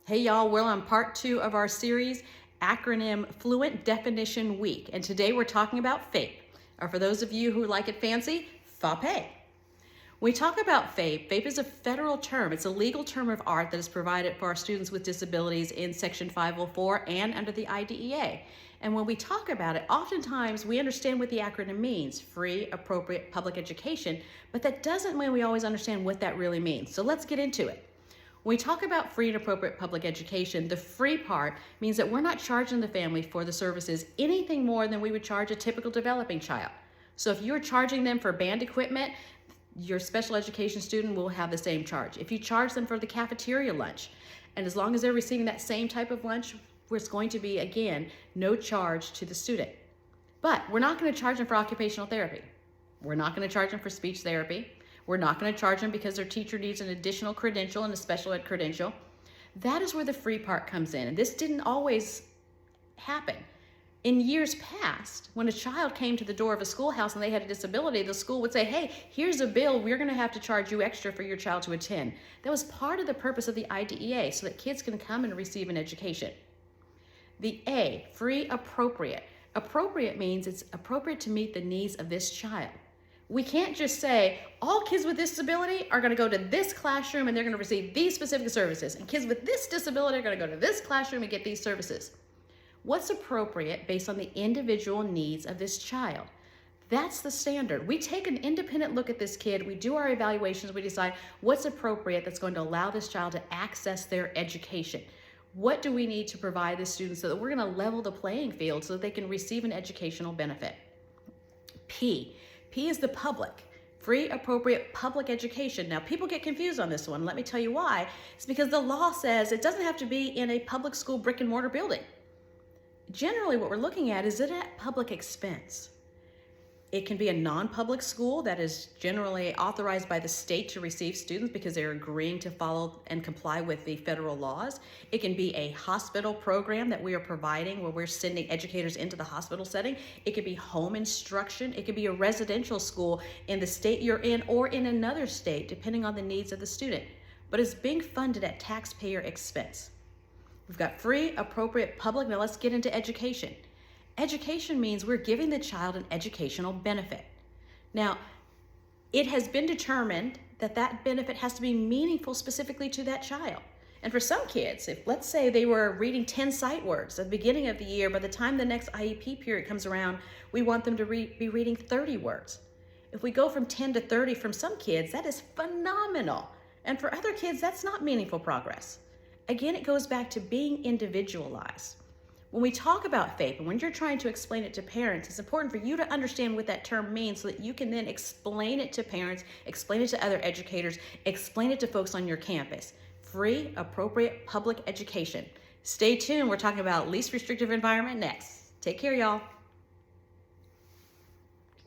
Hey y'all, we're on part 2 of our series, Acronym Fluent Definition Week. And today we're talking about FAPE, or for those of you who like it fancy, FAPE. When we talk about FAPE, FAPE is a federal term. It's a legal term of art that is provided for our students with disabilities in Section 504 and under the IDEA. And when we talk about it, oftentimes we understand what the acronym means, free, appropriate, public education, but that doesn't mean we always understand what that really means. So let's get into it. When we talk about free and appropriate public education, the free part means that we're not charging the family for the services anything more than we would charge a typical developing child. So if you're charging them for band equipment, your special education student will have the same charge. If you charge them for the cafeteria lunch, and as long as they're receiving that same type of lunch, there's going to be, again, no charge to the student. But we're not going to charge them for occupational therapy. We're not going to charge them for speech therapy. We're not going to charge them because their teacher needs an additional credential and a special ed credential. That is where the free part comes in. And this didn't always happen. In years past, when a child came to the door of a schoolhouse and they had a disability, the school would say, hey, here's a bill, we're going to have to charge you extra for your child to attend. That was part of the purpose of the IDEA, so that kids can come and receive an education. The A, free appropriate. Appropriate means it's appropriate to meet the needs of this child. We can't just say all kids with disability are going to go to this classroom and they're going to receive these specific services, and kids with this disability are going to go to this classroom and get these services. What's appropriate based on the individual needs of this child? That's the standard. We take an independent look at this kid, we do our evaluations, we decide what's appropriate that's going to allow this child to access their education. What do we need to provide the students so that we're going to level the playing field so that they can receive an educational benefit? P is the public, free, appropriate public education. Now, people get confused on this one. Let me tell you why. It's because the law says it doesn't have to be in a public school brick and mortar building. Generally, what we're looking at is it at public expense. It can be a non-public school that is generally authorized by the state to receive students because they're agreeing to follow and comply with the federal laws. It can be a hospital program that we are providing where we're sending educators into the hospital setting. It could be home instruction. It could be a residential school in the state you're in or in another state, depending on the needs of the student. But it's being funded at taxpayer expense. We've got free, appropriate, public. Now let's get into education. Education means we're giving the child an educational benefit. Now, it has been determined that that benefit has to be meaningful specifically to that child. And for some kids, if let's say they were reading 10 sight words at the beginning of the year, by the time the next IEP period comes around, we want them to be reading 30 words. If we go from 10 to 30 from some kids, that is phenomenal. And for other kids, that's not meaningful progress. Again, it goes back to being individualized. When we talk about FAPE, and when you're trying to explain it to parents, it's important for you to understand what that term means so that you can then explain it to parents, explain it to other educators, explain it to folks on your campus. Free, appropriate public education. Stay tuned. We're talking about least restrictive environment next. Take care, y'all.